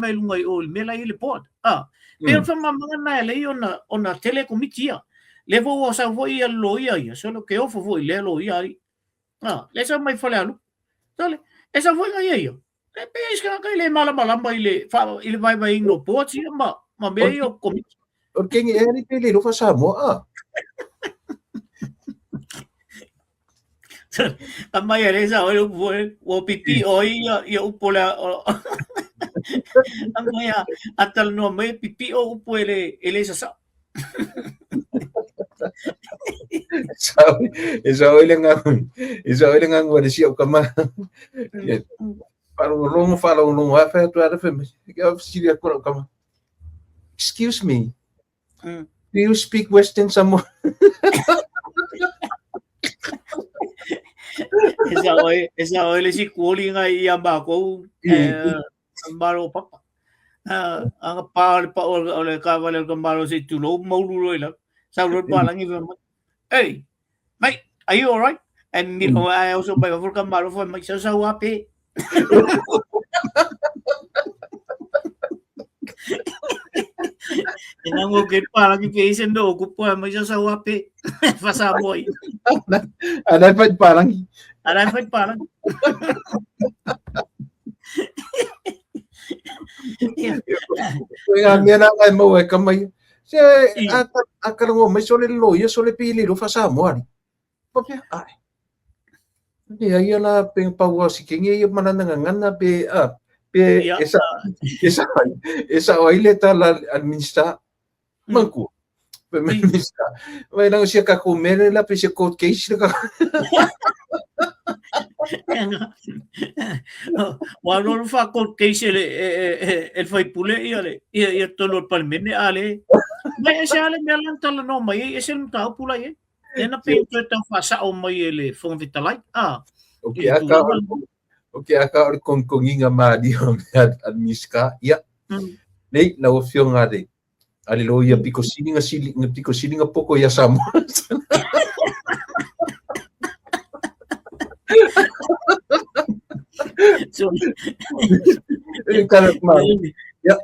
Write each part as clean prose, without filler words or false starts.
mai lunga I o mela I le pot. Pero fa mamanga na le ona tele komitia. Le vo sa vo ia lo ia solo ke ofo vo le lo ia. Le sa mai fale alu. Tole. Esa vo ia ia. Le pes ka kai le mala mai le fa ile vai no pot ma me io komiti. Porque ngi eri pele lo fa Samoa. Amai resa o pipi o ia upola amai atal no mai pipi o upo ele sa Esa oile ngang wa de siap kama. Fala long wa fa tu ada fa ya siria ko kama. Excuse me. Do you speak Western Samoa? Esa oile si kuoli nga I amba ko ambaro papa. Ang pa ole kavale kambaro si tulo maululo ila. Sa ro pa lang even. Hey, mate, are you all right? And you know, I also buy for kambaro for my sa wapi. Inango ke pa lagi patient do ko po may sa wapi. Pasaboy. Anan pa lang. Kaya na kay mo kamay. Siya akarango may sole loya sole pili lo fa Samoa. Papya ai. Dia na peng pawa sikingi mananangan na pe esa oile ta la administra manku. Peminista. May lang siya ka kumere la pe siya court case ka. Walo fa court case el fai pule ia tolor palmene ale. Mai esa ale melang tala no mai esa no tao pula ye. Ena pe ta fa sa o mai ele fong vitalai. Okay, aka kong inga ma di administra. Ya. Nei na ofio ngade. Aleluia, piko silinga poko ya Samoa. Ya,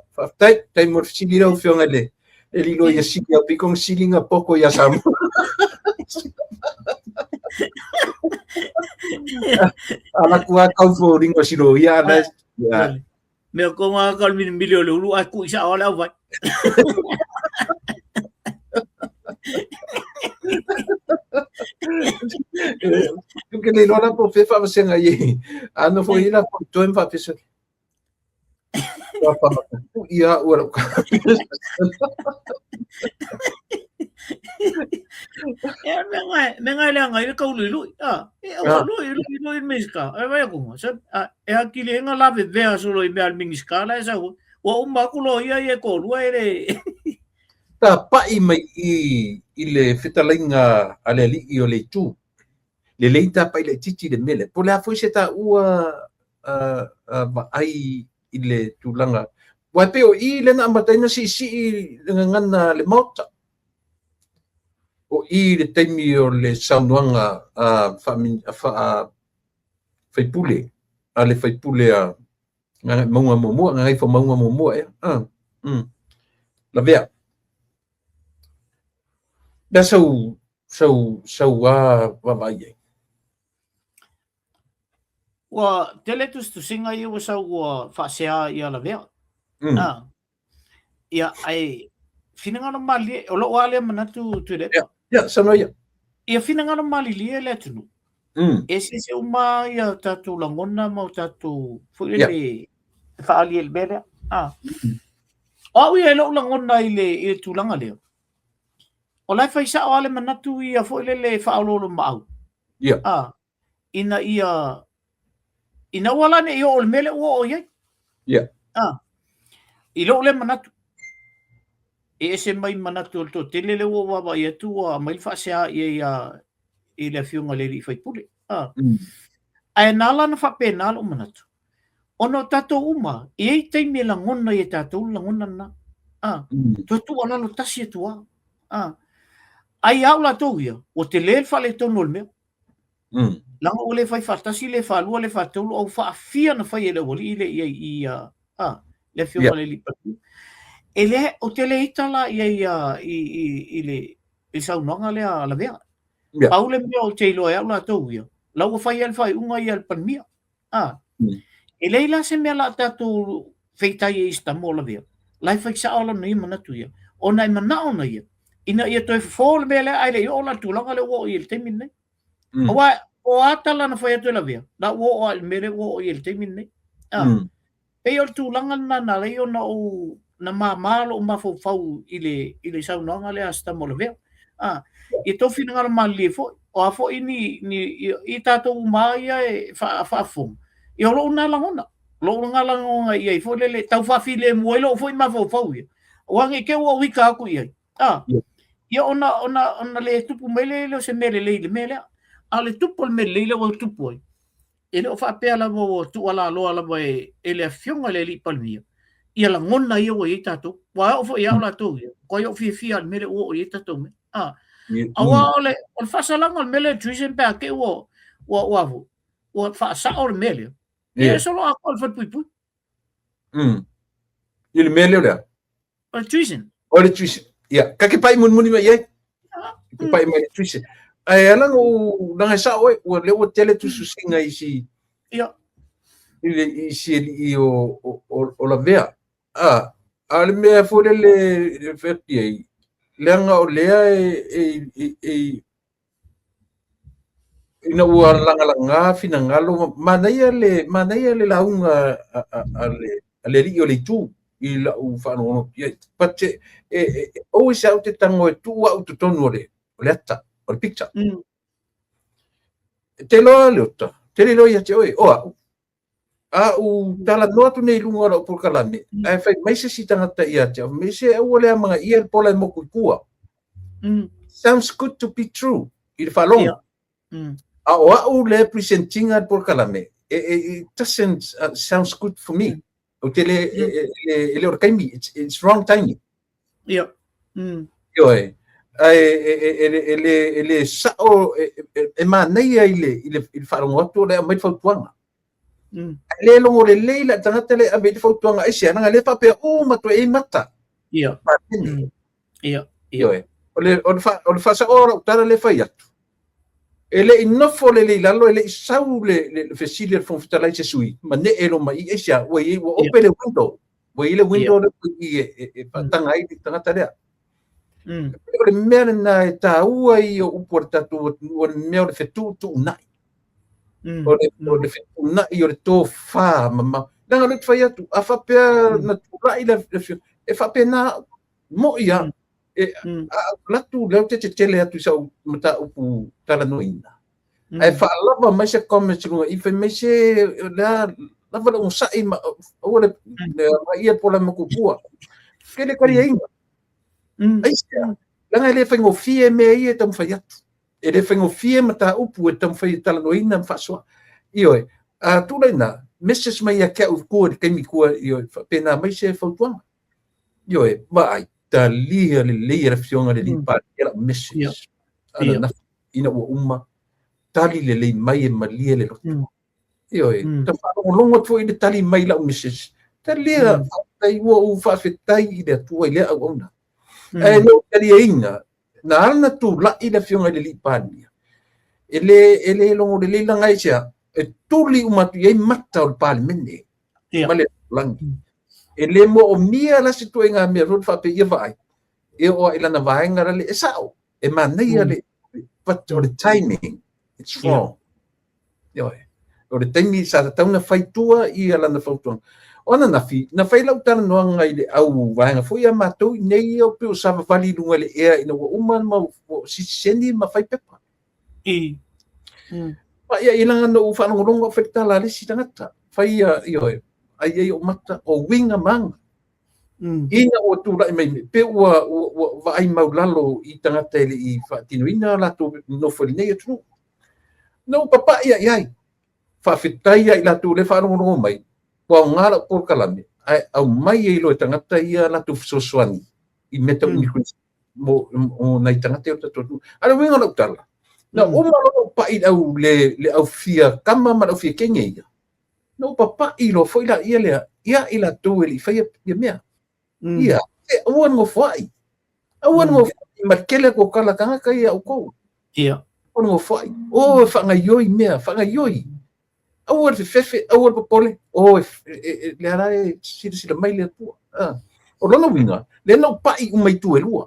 tai mo silira ofio ngade. Aleluia, piko silinga poko ya Samoa. Ala kuat kau voting o silo ya na. Me ko nga kal milio lu aku isa ala vai. Tu que le lona po fe fa senga ye. Ano fo ina po toem fa peso. Ia ora. Mengai lang ay kau lulu lulu miska ay vai ko sa aqui le nga lave vea solo I me miska la esa o uma kulo ia ko lu ere ta pa I mai I le fetalinga ale ali I o le tu le leita pa le titi de mele po la foi seta ua ai I le tulanga wa pe o I le na mataina si ngana le mota o I le taimi o le saunuanga faipule ale faipule maunga momo ngai fa maunga momo la vea da sau wa vai wa teletus tu singa I wa sau wa fa sea ia la vea ia ai finanga mali o lo wale manatu tu le ya sama ya ia finanga mali le le tunu ese uma ia tatu langona mau tatu fuile fa ali el bele o ia lo langona ile tulanga le o lai fa isa wale manatu ia fuile le fa lo mau ya ina wala ne yo ol mele o ye ya ilo le manatu ese mai manatu to telele o wa ia tu mai fa sia ia le fiunga le fai pule ai nala na fa penal o manatu ono tato uma e te me la ngona e tato la ngona na tu ala lo tasi tu ai aula to ia o te le fa le to no me langa ole fai fa tasi le fa lu le fa to o fa fia na fa ele woli ile ia le fiunga le li patu. Ele o te le ita la i le saunanga le a la vea. Paule mea o te iloa la tau ia. Lau o fai alfai unga i alpanmia. E leila se mea la tatu feitai e ista mo la vea. Lai fai sa ala na ima natu ia. O nai manao na ia. Ina ia toi fōle mea le aile i o la tūlanga le wo i el teimin nei. Awa o atala na fai atu la vea. Na wo o al mere wo i el teimin nei. Pei o tūlanga na lei o na o na mamalo o mafau i le saunanga le asta mo la vea. I tō whina ngara mali fo. O a fo i tātou maia e whaafong. I o loo nā langona. Loo ngā langona i ai fo le tau whawhile muelo o fo i mafau ia. O ange ke o wika aku i ai. Ia ona le tupu mele le se mele le mele. A le tupu mele le o tupu ai. E le o whaapea la mo tu ala loa la mai e le fionga le li palmia. Ia la ngona ia o i tātou. Wa o fo i au la tau ia. Ko i o fia mele o i tātou me. Awa ole o fasalanga mele tuisen pe ke o avu. O fa sa o mele. E solo a kol fa pui. Il mele ole. O tuisen. O le tuisen. Ia, ka ke pai mun mai ai. Ke pai mai tuisen. Ai ala o na sa o le o tele tu susinga i si. Ia. I si i o la vea. Al me fo le feti ai. Leanga o lea ina ua langa fina ngalo manai le launga le ri o le tu i la u fano pate o se au te tango e tu au te tonu le ata o le picture te loa le ota te lo ia te oi u tala noa tu nei lunga o por kalame ai fai mai se tangata ia te me se o le mga ia pola mo kua sounds good to be true i fa long o le presenting at por kalame it doesn't sounds good for me o te le or kaimi it's wrong timing ia yo ai ele sao e manai ile fa long o le mai fa tuanga le longo le leila tangata le a me fo tuanga e sia nga le fa pe o mato e mata ia o fa sa ora tara le fa atu ele inofo le leila lo ele sau le facility fo fitala se sui ma ne elo mai e sia o open le window le window le e tanga ai tangata le le mena na ta ua i o porta tu o me o fetu tu nai o le fetu nai o le to fa mama nanga le fai atu a fa pe na tu rai le e fa pe na mo ia la tu le te tele atu sa mata upu tala no ina e fa lava mai se come se i fe me se la lava un sai ma o le ia pola mo kupua ke le kari inga langa le fai ngofie me ia tam fai atu e le fai ngofie mata upu e tam fai tala no ina fa so io a tu lena message mai a ke u ko ke mi ko io pena mai se fa tuanga io vai ta lia le le fionga le pa era message ana ina o umma tali le mai e malia le io ta fa longo tu i tali mai la message ta lia tai o fa fetai de tu ile a ona e no tali inga na ana tu la i le fionga le pania ele longo le langa ia e tuli umatu ia mata o palimene male langi ele mo o mia la situenga me rod fa pe ia vai e o ila na vai ngara le sao e manai ale but the timing it's wrong o le timing sa ta una faitua i ala na fautua ona na fai lau tana noa ngai le au vai nga foi a matou nei o pe o sa vali lunga le ea ina o uma ma si sendi ma fai pepa pa ia ilanga no fa no longo fekta la le si tangata fai io ai o mata o winga manga ina o tu la mai pe wa ai maulalo i tangata le i fa tinuina la tu no foi nei tu no papa ia fa fitai ia la tu le fa no mai wa ngala por kalame ai au mai i lo tangata ia la tu sosuani i meta ni mo nai tangata o tu ala winga lo tala na uma lo pa i au le au fia kama ma au fia kenge ia no papa i lo foi la ia le ia ila tu eli fa ia mea ia awan ngo fai awan ngo markele ko kala kanga kai au ko ia ngo fai o fa ngayoi mea fa ngayoi awan fefe awan popole o le ara sila mai le tu o lona winga le no pai umai tu elua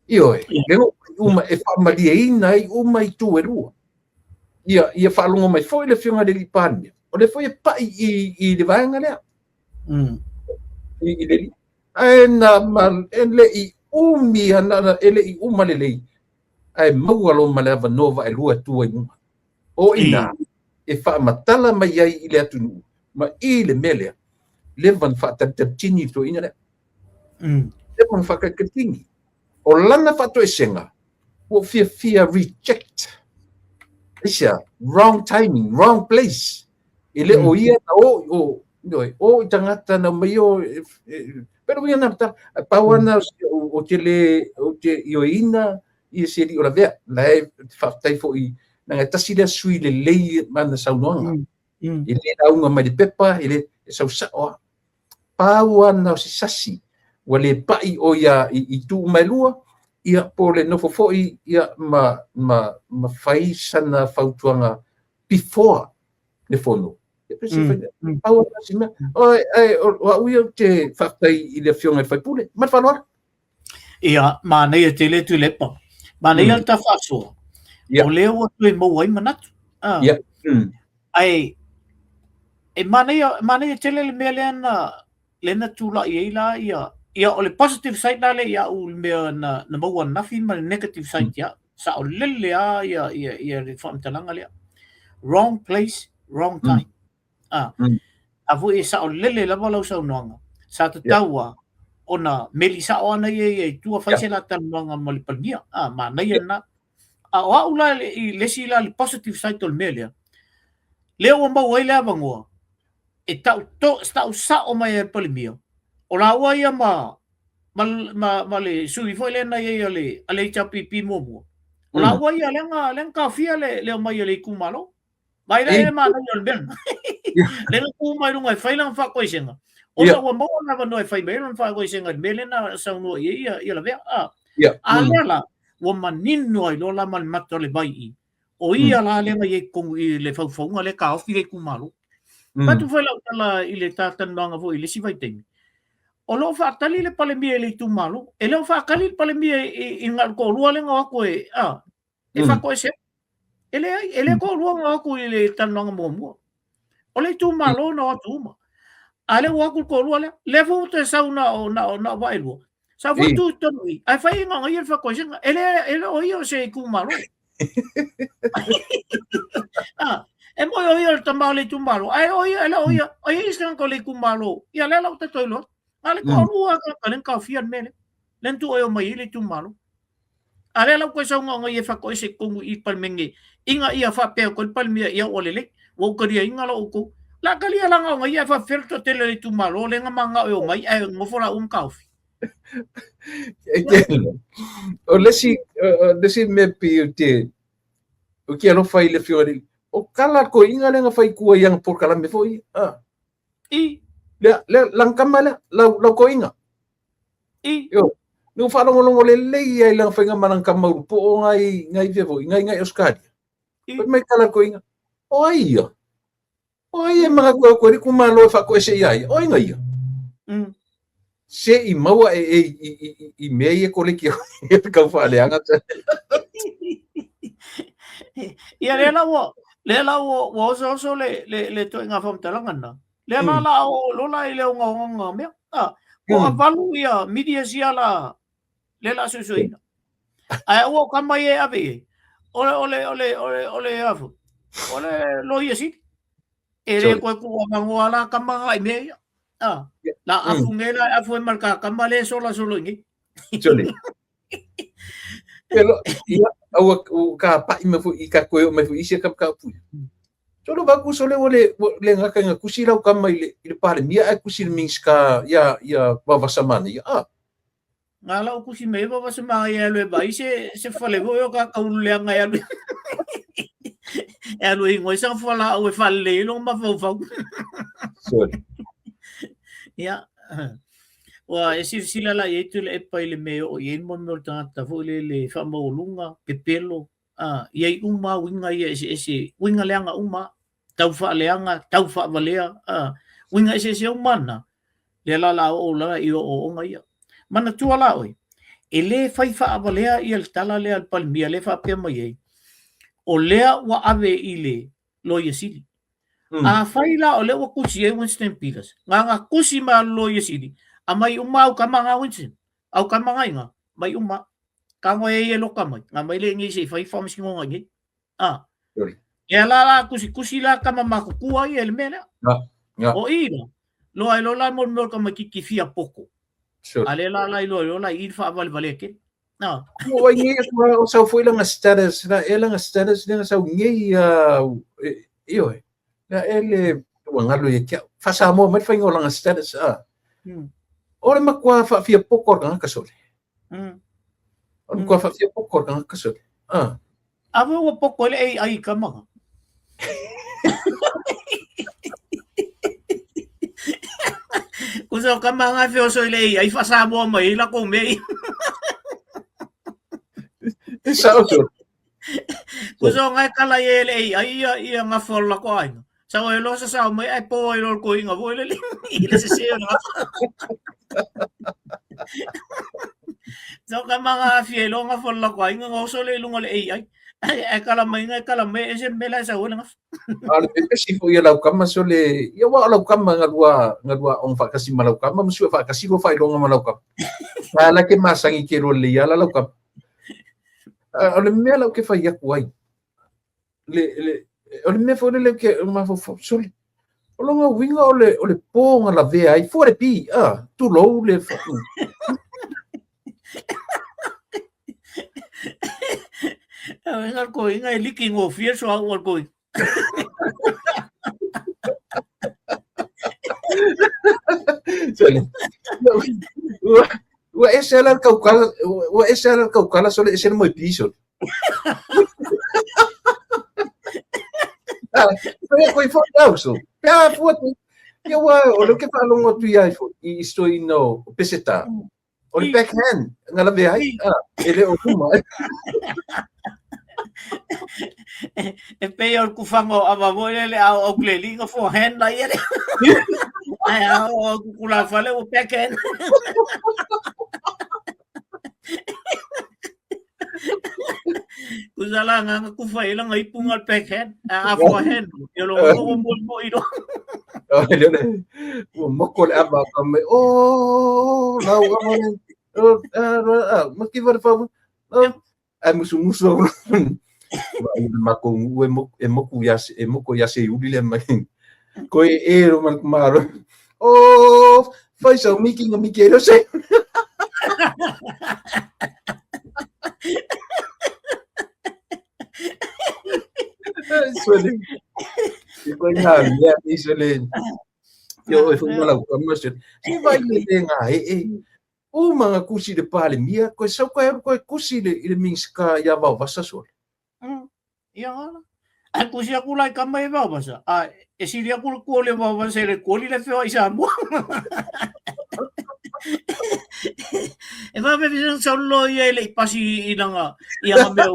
io le no uma e fa maliina ai umai tu elua ia fa longo mai foi le fianga de lipani o le foi pai i le vanga le i le ai na mal ele i umi ana ele i uma le ai maualo malava nova e lua tu ai o ina e fa matala mai ai i le atunu ma i le mele le van fa tatini to ina le le van fa kakatini o lana fa to esenga o fia reject Isha, wrong timing, wrong place. Ile o ia o tangata na mayo pero ia na pawana o te ioina i se di ora vea lai fatai fo i na tasi le sui le lei mana saunoanga. Ile na unga mai pepa ile sau sa o pawana si sasi wale pai o ia i tu mai lua ia pole no fo ia ma fai sana fautuanga before le fono e presifa pau sima o uio te fatai i le fionga fai pule ma falor ia ma nei te le tu lepa ma nei alta faso o le o tu mo ai manatu ia ai e ma nei te le mele na lena tula ia ia o le positive side na le ia o me na mau nafi ma negative side ia sa o lele ia le famtalanga le wrong place wrong time avo e sa o lele la wala sa nonga sa te taua ona melisa ona ia tua faisela tan nonga mo le palmia ma nei na a ula le sila le positive side tol melia le o mau ai la bango e tau to sta sa o mai palmia o la wa ia ma le sui foi le na ia le ale chapipi momo o la wa ia lenga kafia le mai le kumalo vai le ma na yo ben le ku mai lunga fai lang fa ko isenga o sa wa mo na va no fai be lang fa ko isenga bele na sa no ia la ve ala wa manin no lo la mal mato le bai o ia la lenga ye ko le fa fonga le ka fi le kumalo pa tu foi la ile tatan nanga vo ile si vai tem o lo fa tali le pale mie le tu malo e lo fa kali pale mie i ngal ko lua le nga ko e fa ko se ele ko lua nga ko le tan nga mo o le tu malo no tu ma ale wa ko lua le fu te sa na va elo sa fu tu to ni ai fa nga ia fa ko se ele o io se ku malo e mo o io tamale tu malo ai o ia ai stan ko le ku malo ia le lo te toilo ale ko lua ka len ka fian mele len tu o mai le tu malo ale la ko sa nga ia fa ko se ko i palmenge inga ia fa pe ko palmia ia o le wo ko dia inga lo ko la kalia la nga ia fa ferto tele le tu malo le nga manga o mai ai ngo fora kaufi o lesi me pi te o ki alo fai le fiori o kala ko inga le nga fai ku yang por kala me foi le langkamala la ko inga yo no fa longo le ai lang fa nga manang kamau po ngai vevo ngai oskadi me kala ko inga oi mga ko ku malo fa ko se ai oi ngai se i maua i mei ko le ki ka fa le anga ia le la wo so le to nga fam talanga na le la o lo la ile nga me ko avalu ia media sia la le la so ina ai o kama ye ave ole afu ole lo ia si ere ko mango ala kama ai me la afu ngela afu marka kama le so ngi jole pero ia au ka pa me fu i ka ko me fu isi ka pu solo ba ku sole le ngaka nga kusila kama ile pale mia ai kusil minska ya ba vasamana ya ngala ku si me ba sama ya le ba se fale go yo ka le nga ya E lo ngoi sa fala o fa le lo ma fo. Ya. Wa e sila la e tu le pa ile me o ye mo mo ta fo le fa mo lunga pepelo ye uma winga ye ese winga leanga uma tau fa leanga tau fa valea winga ese umana le la o la i o ngai mana tua la oi e le fai fa valea i el tala le al palmia le fa pe mai o lea wa ave ile lo ye sili a fai la o le wa kusi e Winston Peters nga kusi ma lo ye sili a mai uma o kamanga Winston au kamanga inga mai uma ka mo e lo kamai nga mai le ngi se fai fa misi ngonga ngi e la kusi la kama makukua i el mena o ina lo ai lo la mo ka makiki fia poko ale la lo la i fa vale ke o ngi o sa foi lang status na elang status nga sa ngi io na ele wangalo ye fa sa mo mai fa ngolang status ora makwa fa fia poko ka kasole kwa fa fia poko ka kasole ave o poko le ai kama Kuso kamanga fio so le ai fa sa mo mai la ko me Isa oso. Kuso ngai kala ye le ai ia nga fola ko ai. Sa o lo sa mai ai po lo ko inga vo le ile se se na. So kamanga fio lo nga fola ko ai nga so le lunga le ai. Ai kala mai ese mela sa wala nga. Ale pe si fo ia lau kama so le ia wa lau kama ngadua on fa kasi malau kama musu fa kasi go fa longa malau kama. Ala ke masangi ke ro le ia lau kama. Ole me lau ke fa ia kuai. Le ole me fo le ke ma fo so le. Ole nga winga ole po nga la ve ai fo re pi tu lo le fa. Ngal ko inga liking of fear so al ko. Wa esela kau kala so le esela mo piso. Foi so. Ya foto. Ya wa o lo que falo ngo tu ia fo I sto ino peseta. O le backhand ngala ve ai. Ele o kuma. E peor kufango amamole le au klelinga for hand la yere. Ai au kula fale o backhand. Kusala nga kufa ilang ay pungal backhand. Forehand. Yo lo mo ilo. Mo ko le aba kame la wa mo ki var fa ai musu makung emoku yase udile mai ko ero man maro fai so miki no mikero se suele ko na ya isole yo e fu mala ko mo se si vai le nga o mga kusi de pale mia ko so ko kusi le minska ya va vasa sol ya a kusi aku lai kamai va vasa e si dia ku le va vasa le ko le feo isa mo e va be vision solo ye le pasi inanga ia me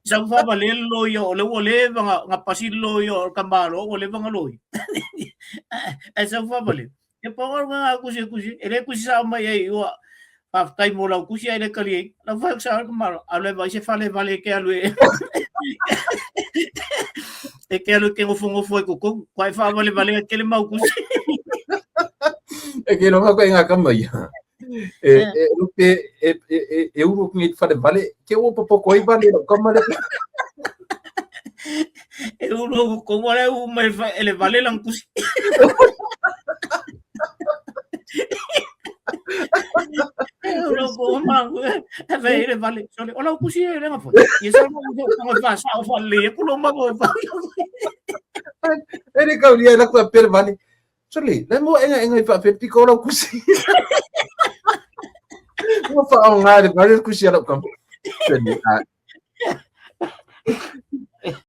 sa fa vale lo yo le nga pasi lo yo kamalo o le nga lo e sa fa vale e pa nga kusi ele kusi sa mai yo aftai mo la kusi ai le kali la va sa kamalo ale va se fale vale ke alu e ke alu ke ngo foi ko kwai fa vale ke le mau kusi e ke no ko nga kamai euro ngi fa de vale ke o popo ko vale kamale euro ko wala u mai ele vale lang kusi euro ko mang ave ele vale sole ola kusi ele nga fo ye sa mo ko fa sa fa le ko lo ma ko fa ele ka lia la ko per vale sole le mo enga fa per piccolo kusi mo fa on ngare vale kusi ala kam